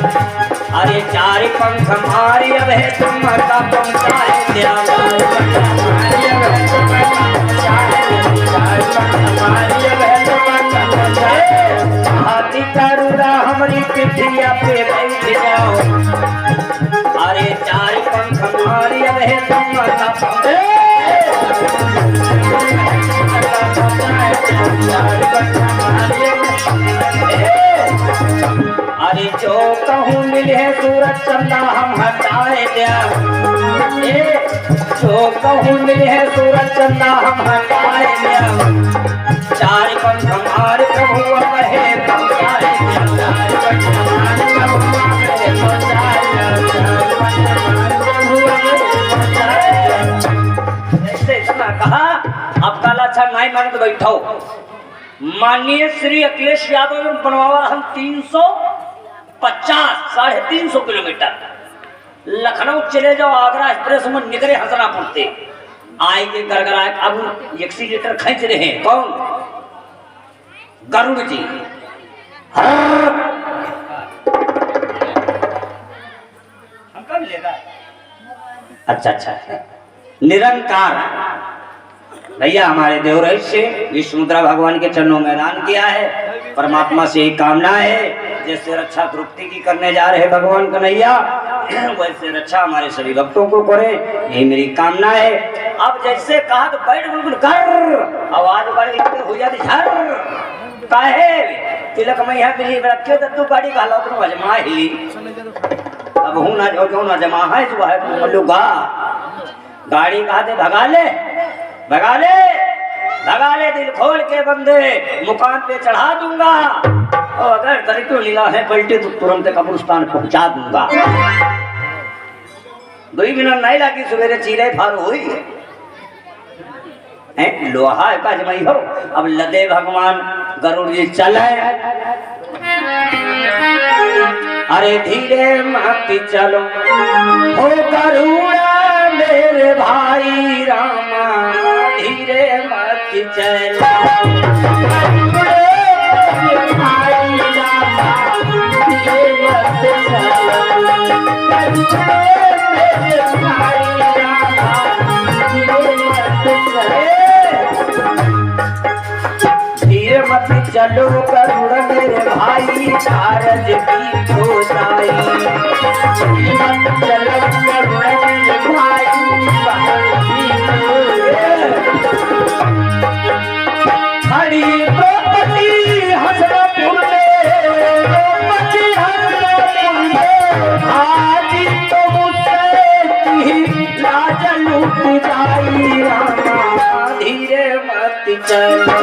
अरे चार पंख मारी अब है तुम का पहुंचाए दिया हाथी करुणा हमारी पिठिया पे बैठ जाओ। अरे चार पंख मारी अब है तुम का अरे जो कहूँ मिले सूरज चंदा हम हटाए दिया। जो कहूँ मिले सूरज चंदा हम हटाए दिया। चार पंख हमारे प्रभु कहे इतना कहा। अब काला अच्छा नहीं माने तो बैठो। माननीय श्री अखिलेश यादव बनवावा हम 350-350 किलोमीटर लखनऊ चले जाओ, आगरा एक्सप्रेस में निकले हंसना पड़ते आए के गरगराए। अब एक्सीलेटर खींच रहे हैं कौन? गरुड़ जी। हमका मिलेगा। अच्छा निरंकार भैया हमारे देवराज से विष्णुद्रा भगवान के चरणों में दान किया है। परमात्मा से एक कामना है, जैसे रक्षा द्रौपदी की करने जा रहे भगवान कन्हैया, वैसे रक्षा हमारे सभी भक्तों को करे, यही मेरी कामना है। अब जैसे कहा तो बैठ बिल्कुल कर आवाज बढ़ हो जाती झर काहे तिलक मैया बिली रखे तो तू गाड़ी का तो अजमा हिली। अब हूं ना जो ना जमा है जो है लुगा गाड़ी कहा दे भगा ले दिल खोल के बंदे मुकाम पे चढ़ा दूंगा, और अगर तरीके लीला है पलटे तो तुरंत कब्रिस्तान पहुंचा दूंगा। 2 मिनट नहीं लगी सवेरे चीरे फार हुई है लोहा का जमाई हो। अब लदे भगवान गरुड़ जी चले। अरे धीरे मत चलो हो गरुड़ा मेरे भाई रामा, धीरे मत चलो धीरे मत चलो गरुड़ मेरे भाई कारज की खोसाई। मत चलो गरुड़ मेरे भाई हरी द्रौपदी हसनपुर आज तो मुझसे लाज लूट जाई रामा, धीरे मत चलो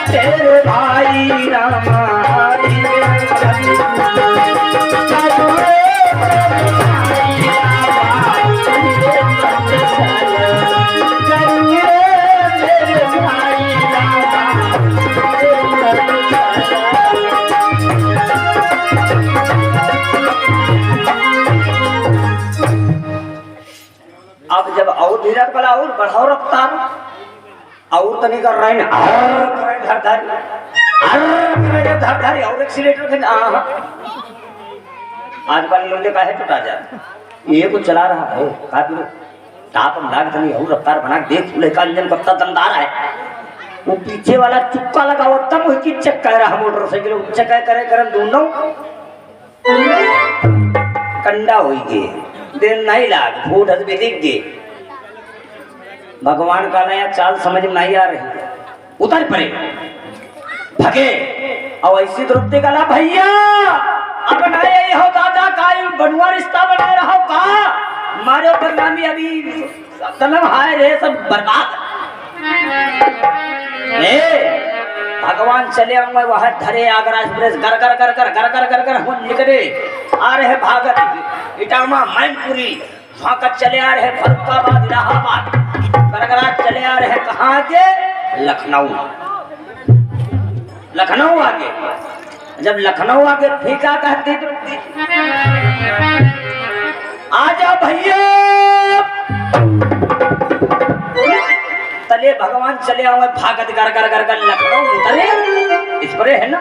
तेरे भाई रामा, धीरे अब जब और धीरे वाला और बढ़ाओ रफ्तार और तनी कर रहे हैं धर और एक्सीलेटर के आज वाले लोग का है टूटा जा ये कुछ चला रहा है काफी टाप लाग तनी और रफ्तार बना देख फूले का इंजन कब तक दमदार है। वो पीछे वाला चुक्का लगा वो तब की चेक कर रहा मोटरसाइकिल चेक करे करन दोनों कंडा होई गए दिन नहीं लाग फूट हद भी दिख गए। भगवान का नया चाल समझ में नहीं आ रही, उतर पड़े भगे और ऐसी द्रौपदी का ला भैया अपना ये हो दादा का बनुआ रिश्ता बना रहा का मारे ऊपर नामी अभी तलम हाय रे सब बर्बाद। भगवान चले आऊंगा वह धरे आगरा एक्सप्रेस घर कर कर कर घर कर कर कर हम निकले आ रहे भागत इटामा मैनपुरी वहां का चले आ रहे फरुखाबाद इलाहाबाद करगरा चले आ रहे कहाँ के लखनऊ आगे। जब लखनऊ आगे फीका कहती आजा भैया तले भगवान चले आए भागत कर कर कर कर लखनऊ उतरे एक्सप्रेस है ना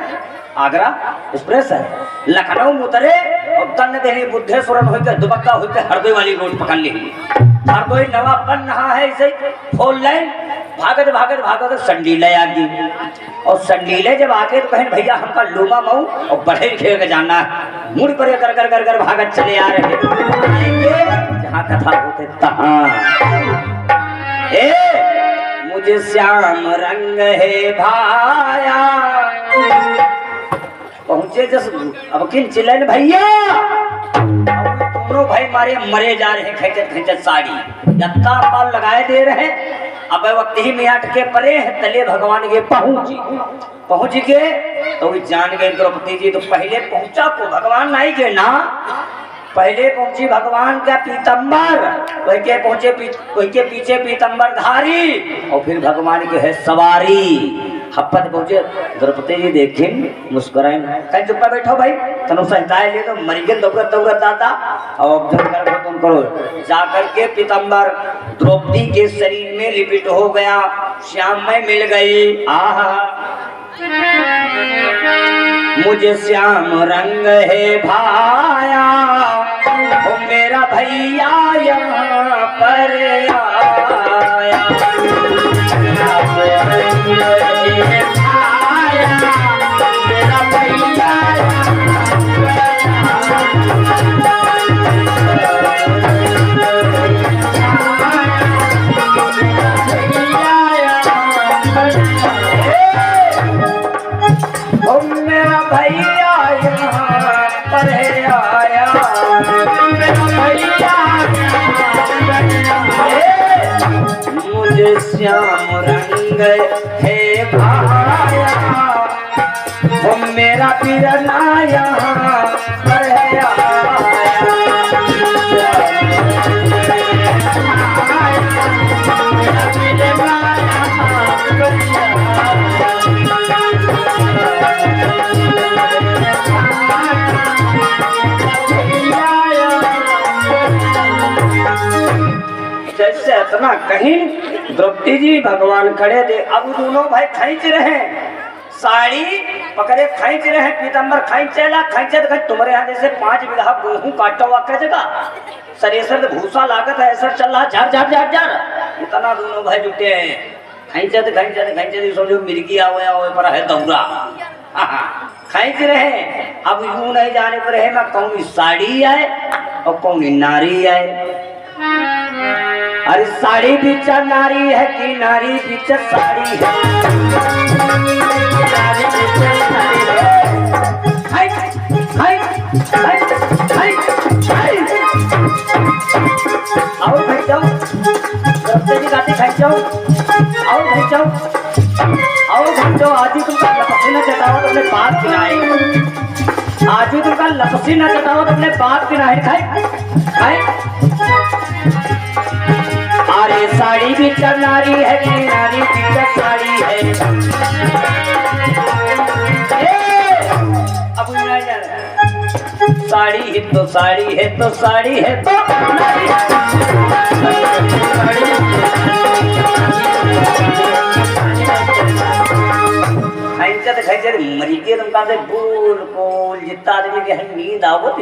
आगरा एक्सप्रेस है लखनऊ में उतरे और तन देने बुद्धेश्वरन होकर दुबक्का होकर हरदोई वाली रोड पकड़ ली। हरदोई नवाब बन रहा है ऐसे फोर लाइन भागत भागत भागत संडीले आ गई। और संडीले जब आके तो कहें भैया हमका लूमा मऊ और बढ़े खेल के जाना है। मुड़ पर कर कर कर कर भागत चले आ रहे जहाँ कथा होते तहाँ। मुझे श्याम रंग है भाया पहुंचे जस अब किन चिल्लाने भैया दोनों भाई मारे मरे जा रहे खैचत खैचत साड़ी यत्ता पाल लगाए दे रहे। अब वक्त ही में अटके परे तले भगवान के पहुंच के तो जान गए द्रौपदी जी तो पहले पहुंचा को भगवान नहीं के ना पहले पहुंची भगवान का पीतंबर वही के पहुंचे वही के पीछे पीतंबर धारी और फिर भगवान के है सवारी हप्पत पहुंचे। द्रौपदी जी देखें मुस्कुराए कहीं चुप्पा बैठो भाई तनु सहताए ले तो मरीगन दौड़त दौड़त आता और जब कर तुम करो जाकर के पीतंबर द्रौपदी के शरीर में लिपिट हो गया श्याम में मिल गई। आहा मुझे श्याम रंग है भाया ओ मेरा भैया यहाँ पर आया। मेरा भैया मुझे श्याम रंग है भाया वो मेरा पीरना यहाँ पर जैसे इतना कहीं द्रौपदी जी भगवान खड़े थे। अब दोनों भाई खींच रहे साड़ी पकड़े खींच रहे पीतंबर खींचेला खींचत तुम्हारे यहाँ जैसे 5 बीघा गेहूं काटा हुआ कह जगह सरेसर भूसा लागत है ऐसा चल रहा झर झर झर झर इतना दोनों भाई जुटे हैं खींचत खींचत खींचत समझो मिर्गी आया पर है दौरा खींच रहे। अब यूं नहीं जाने पर है मैं कौन साड़ी आए और कौन नारी आए। अरे साड़ी बीचा नारी है कि नारी बीचा साड़ी है। और भाई जाओ गाते खाई जाओ और भाई जाओ और भाई जाओ आज ही तुमका लपसी न चटाओ तो अपने बाप किनारे आज ही तुमका लपसी न चटाओ तो अपने बाप किनारे खाए खाए। अरे साड़ी भी नारी है कि नारी भी साड़ी है। अब साड़ी है तो साड़ी है तो साड़ी है तो नारी खैचत खैचत मरी के तुमका से बोल बोल जितना आदमी के नींद आवत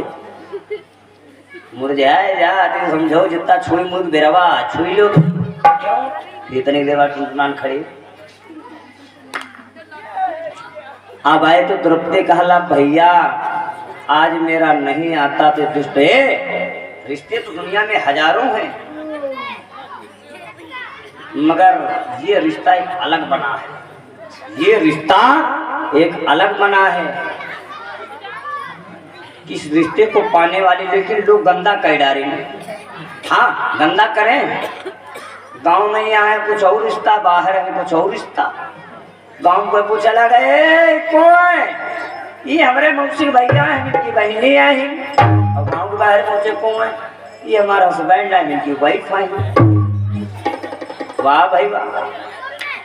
मुरझाए जा समझो जितना छुई मुद बेरवा छुई लो इतनी देर बाद टूटनान खड़े। अब आए तो द्रौपदी कहला भैया आज मेरा नहीं आता तो दुष्ट है। रिश्ते तो दुनिया में हजारों हैं मगर ये रिश्ता एक अलग बना है। ये रिश्ता एक अलग बना है। इस रिश्ते को पाने वाले लेकिन लोग गंदा कह डाले। हाँ गंदा करें गांव नहीं आए कुछ और रिश्ता बाहर है कुछ और रिश्ता। गांव को पूछा लगा कौन ये हमारे मौसी भैया है इनकी बहनें आई और गांव के बाहर पहुंचे कौन है ये हमारा हस्बैंड है इनकी वाइफ आई। वाह भाई वाह।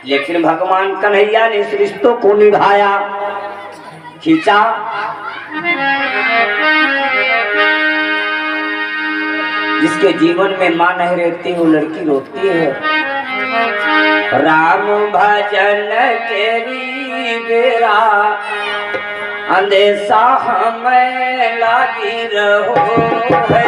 लेकिन भगवान कन्हैया ने इस रिश्तों को निभाया खींचा। जिसके जीवन में मां नहीं रहती वो लड़की रोती है। राम भजन केरी बेरा अंदेशा हमें लागी रहो है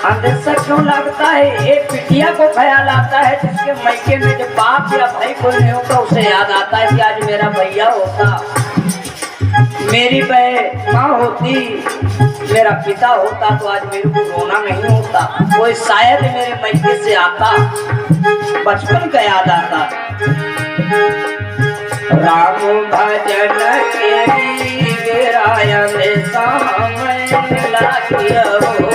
अंदेशा क्यों लगता है? ये पिटिया को ख्याल आता है जिसके मैके में जब बाप या भाई कोई नहीं होता उसे याद आता है कि आज मेरा भैया होता, मेरी माँ होती, मेरा पिता होता तो आज मेरे को रोना नहीं होता। कोई शायद मेरे मैके से आता, बचपन का याद आता। राम भजन के गिराया लागी रहो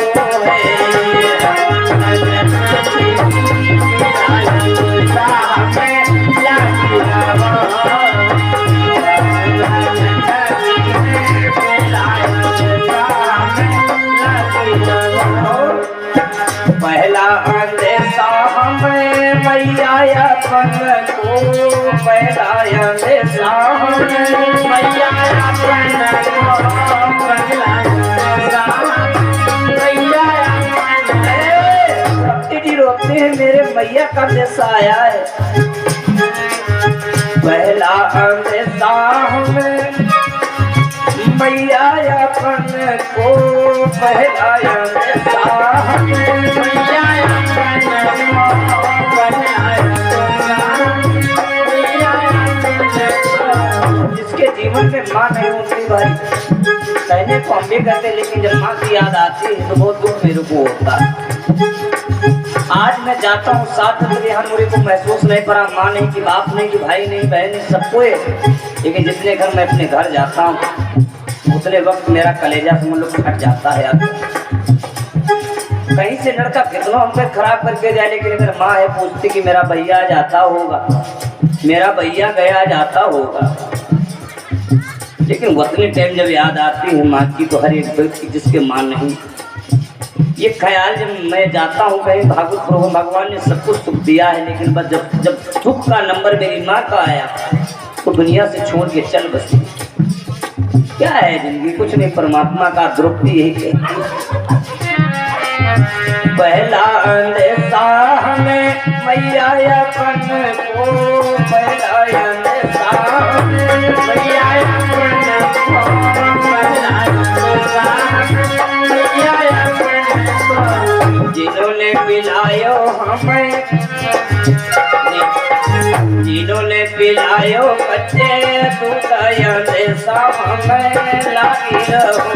पहला अंदेशा हमें मैया अपन को, पहला अंदेशा हमें मैया अपन को, पहला रोते हैं मेरे मैया का अंदेशा आया है। पहला अंदेशा हमें मैया अपन को, पहला अंदेशा हमें मैया अपन को। जिसके जीवन में माँ नहीं होती भाई, कहने को हम भी करते, लेकिन जब माँ की याद आती है तो बहुत दुख मेरे को होता है। आज मैं जाता हूँ साथ में, यहाँ मुझे को महसूस नहीं पड़ा, माँ नहीं कि बाप नहीं कि भाई नहीं बहन नहीं, सबको है। लेकिन जितने घर मैं अपने घर जाता हूँ उतने वक्त मेरा कलेजा से मुझे फट जाता है। कहीं से लड़का कितना हमको खराब करके जाए, लेकिन अगर माँ है पूछती कि मेरा भैया जाता होगा, मेरा भैया गया जाता होगा। लेकिन उतने टाइम जब याद आती है माँ की तो हर एक व्यक्ति जिसके माँ नहीं, ये ख्याल जब मैं जाता हूँ कहीं भागवत प्रभु भगवान ने सब कुछ सुख दिया है, लेकिन बस जब सुख का नंबर मेरी माँ का आया तो दुनिया से छोड़ के चल बसी। क्या है जिंदगी? कुछ नहीं, परमात्मा का द्रौपदी यही कहती। पहला अंदेशा हमें मैया अपन को, पहला अंदेशा हमें मैया अपन को, पहला अंदेशा मैया अपन को। जिन्होंने पिलायो हमें, जिन्होंने पिलायो बच्चे दूध अंदेशा हमें लागी रहो।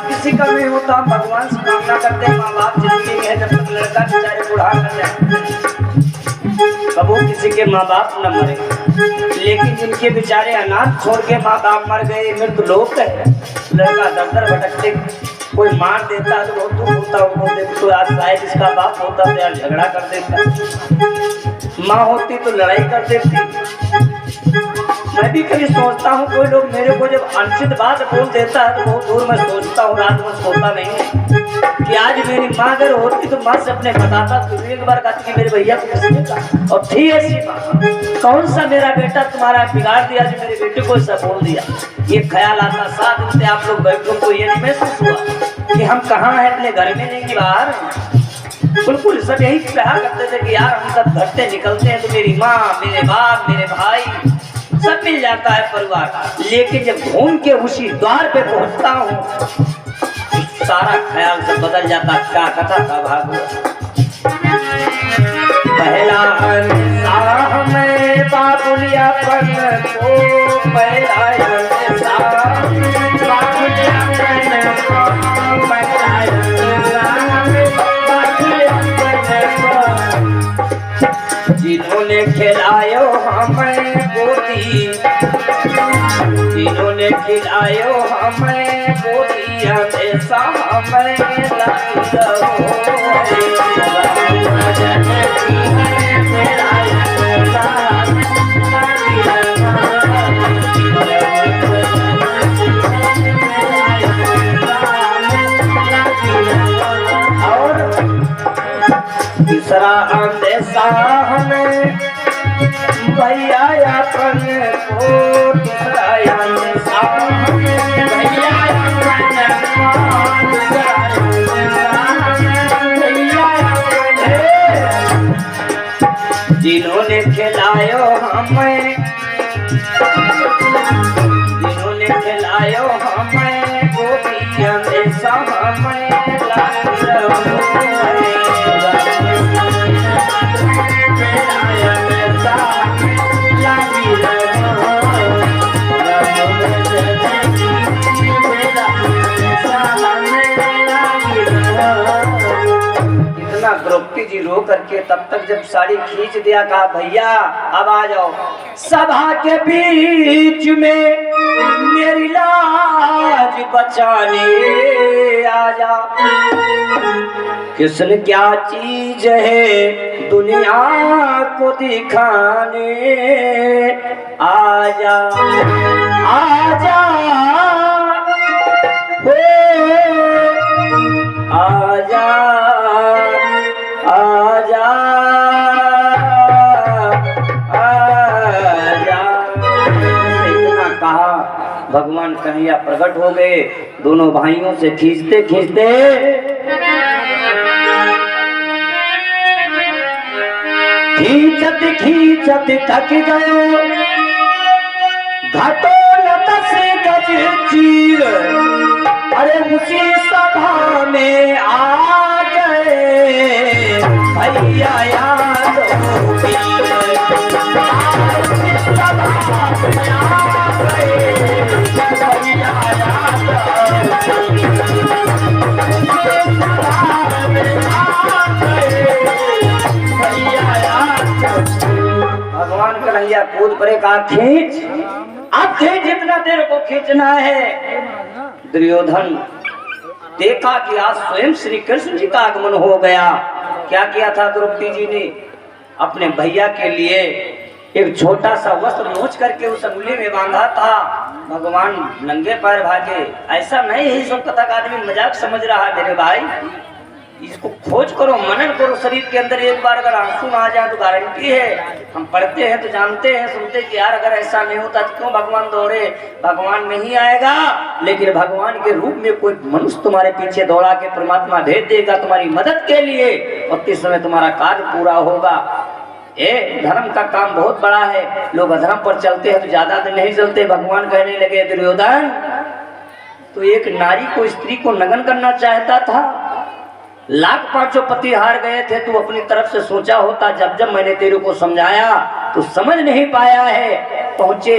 किसी का नहीं होता, भगवान से कामना करते हैं माँ बाप जिंदगी में है जब तक लड़का बेचारे बुढ़ा कर जाए, कबू किसी के माँ बाप न मरे। लेकिन जिनके बेचारे अनाथ छोड़ के माँ बाप मर गए, मृत लोग है, लड़का दर दर भटकते, कोई मार देता तो बहुत दुख होता उनको देख। तो आज शायद इसका बाप होता तो यार झगड़ा कर देता, माँ होती तो लड़ाई कर देती। मैं भी कभी सोचता हूँ कोई लोग मेरे को जब अनुचित बात बोल देता है तो बहुत दूर मैं सोचता हूँ, रात में सोता नहीं कि आज मेरी माँ अगर होती तो माँ से अपने बताता तो एक बार कहती कि मेरे भैया को किसने कहा, और थी ऐसी बात, कौन सा मेरा बेटा तुम्हारा बिगाड़ दिया जो मेरे बेटे को ऐसा बोल दिया। ये ख्याल आता साथ में आप लोग बैठों को ये नहीं महसूस हुआ कि हम कहाँ हैं, अपने घर में नहीं कि बाहर। बिल्कुल सब यही कहा करते थे कि यार हम सब घर से निकलते हैं तो मेरी माँ, मेरे बाप, मेरे भाई सब मिल जाता है परिवार। लेकिन जब घूम के उसी द्वार पे पहुंचता हूँ सारा ख्याल सब बदल जाता। क्या कथा था भागवत। पहला अंदेशा हमें बाबुलियापन को, पहला अंदेशा बाबुलियापन को, पहला अंदेशा बाबुलियापन को। जिन्होंने खिलायो हमें गोदी, जिन्होंने खिलायो हमें गोदी अंदेशा हमें लागी रहो। खिलायो हमें, जिन्होंने खिलायो हमें गोपी हमेशा हमें लागी रहो। द्रौपदी जी रो करके तब तक जब साड़ी खींच दिया, कहा भैया अब आ जाओ, सभा के बीच में मेरी लाज बचाने आ जा। किसने क्या चीज है दुनिया को दिखाने, आजा आजा हो आजा आजा आजा। इतना कहा भगवान कन्हैया प्रकट हो गए, दोनों भाइयों से खींचते खींचते खींचत खींचत थक गयो, घटोलत से गज चीर, अरे उसी सभा में आ गए भैया याद हो भगवान कन्हैया कूद पड़े, कहा खींच, अब खींच, जितना देर को खींचना है। दुर्योधन देखा कि आज स्वयं श्री कृष्ण जी का आगमन हो गया। क्या किया था द्रौपदी जी ने, अपने भैया के लिए एक छोटा सा वस्त्र नोच करके उस अंगुली में बांधा था। भगवान नंगे पैर भागे। ऐसा नहीं है सब कथा आदमी मजाक समझ रहा है मेरे भाई, इसको खोज करो, मनन करो शरीर के अंदर। एक बार अगर आंसू आ जाए तो गारंटी है, हम पढ़ते हैं तो जानते हैं, सुनते कि यार अगर ऐसा नहीं होता तो क्यों भगवान दौड़े। भगवान नहीं आएगा, लेकिन भगवान के रूप में कोई मनुष्य तुम्हारे पीछे दौड़ा के परमात्मा भेज देगा तुम्हारी मदद के लिए, और इस समय तुम्हारा कार्य पूरा होगा। धर्म का काम बहुत बड़ा है, लोग अधर्म पर चलते हैं तो ज्यादा दिन नहीं चलते। भगवान कहने लगे दुर्योधन तो एक नारी को, स्त्री को नग्न करना चाहता था, लाख पांचों पति हार गए थे, तू अपनी तरफ से सोचा होता। जब जब मैंने तेरे को समझाया तो समझ नहीं पाया है। पहुंचे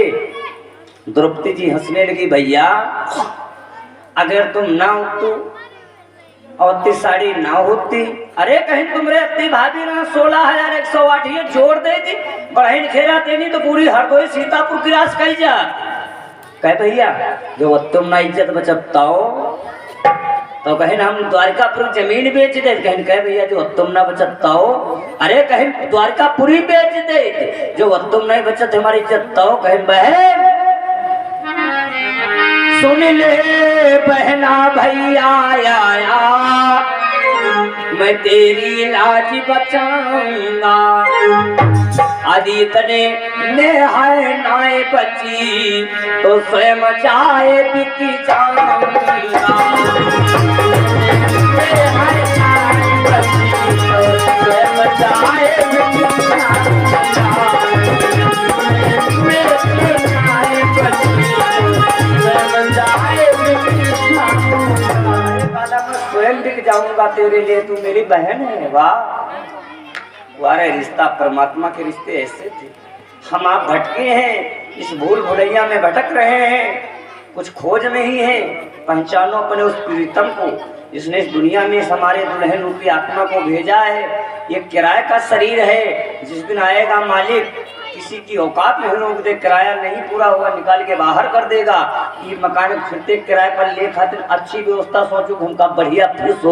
द्रौपदी जी हंसने लगी, भैया अगर तुम ना होती और अत्ती साड़ी ना होती, अरे कहीं तुमरे अत्ती भाभी ना 16,108 ये जोड़ दे थी, बढ़ाई खेरा तेनी तो पूरी हरदोई सीतापुर की रास कही जा। कहे भैया जो तुम ना इज्जत बचताओ तो कहीं हम द्वारकापुर जमीन बेच दे, कहीं कहे भैया जो तुम ना बचता हो, अरे कहीं द्वारकापुरी बेच दे, जो तुम नहीं बचत हमारी इज्जत तो। कहीं बहन सुन ले बहना भैया आया, मैं तेरी लाज बचाऊंगा, आदि तने नेहाय नाय बची तो स्वयं चाहे बिकी जाऊंगा। स्वयं बिक जाऊंगा तेरे लिए, तू मेरी बहन है। वाह, तुम्हारे रिश्ता परमात्मा के रिश्ते ऐसे थे। हम आप भटके हैं, इस भूल भुलैया में भटक रहे हैं, कुछ खोज नहीं है। पहचानो अपने उस प्रीतम को जिसने इस दुनिया में हमारे दुल्हन रूपी आत्मा को भेजा है। ये किराए का शरीर है, जिस दिन आएगा मालिक किसी की औकात नहीं होगी, किराया नहीं पूरा हुआ निकाल के बाहर कर देगा। ये मकान फिरते किराए पर ले खातिर अच्छी व्यवस्था सोचो, हमका बढ़िया फ्रेश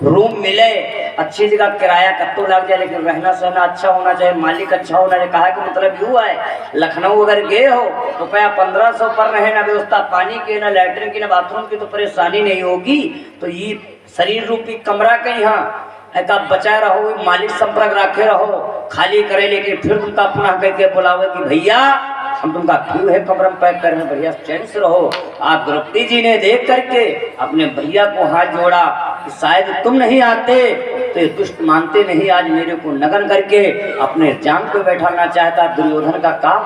रूम मिले, अच्छी जगह किराया कत्तो लग जाए, लेकिन रहना सहना अच्छा होना चाहिए, मालिक अच्छा होना चाहिए। कहा कि मतलब यूँ है, लखनऊ अगर गए हो तो रुपया 1500 पर रहे, ना व्यवस्था पानी की, ना लैट्रिन की, ना बाथरूम की, तो परेशानी नहीं होगी। तो ये शरीर रूपी कमरा के यहाँ ऐसा बचाए रहो, मालिक संपर्क रखे रहो, खाली करे, लेकिन फिर तुमका पुनः करके बुलावे कि भैया हम तुमका क्यों है कमरा में पैक कर रहे हैं, बढ़िया चैन से रहो। आप द्रौपदी जी ने देख करके अपने भैया को हाथ जोड़ा, कि शायद तुम नहीं आते तो ये दुष्ट मानते नहीं, आज मेरे को नगन करके अपने जान पे बैठाना चाहता। दुर्योधन का काम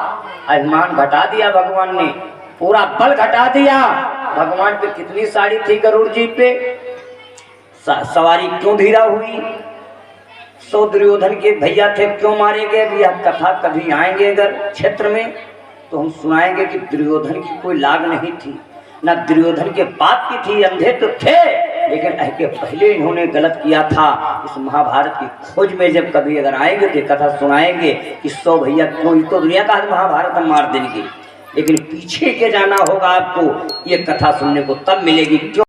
अभिमान घटा दिया भगवान ने, पूरा बल घटा दिया। भगवान पे कितनी साड़ी थी गरुड़ जी पे, सवारी क्यों धीरा हुई, 100 दुर्योधन के भैया थे क्यों मारे गए। भी यह कथा कभी आएंगे अगर क्षेत्र में तो हम सुनाएंगे कि दुर्योधन की कोई लाग नहीं थी, न दुर्योधन के बाप की थी। अंधे तो थे लेकिन के पहले इन्होंने गलत किया था। इस महाभारत की खोज में जब कभी अगर आएंगे तो कथा सुनाएंगे कि 100 भैया क्यों, तो दुनिया का महाभारत हम मार देंगे, लेकिन पीछे के जाना होगा आपको, ये कथा सुनने को तब मिलेगी। क्यों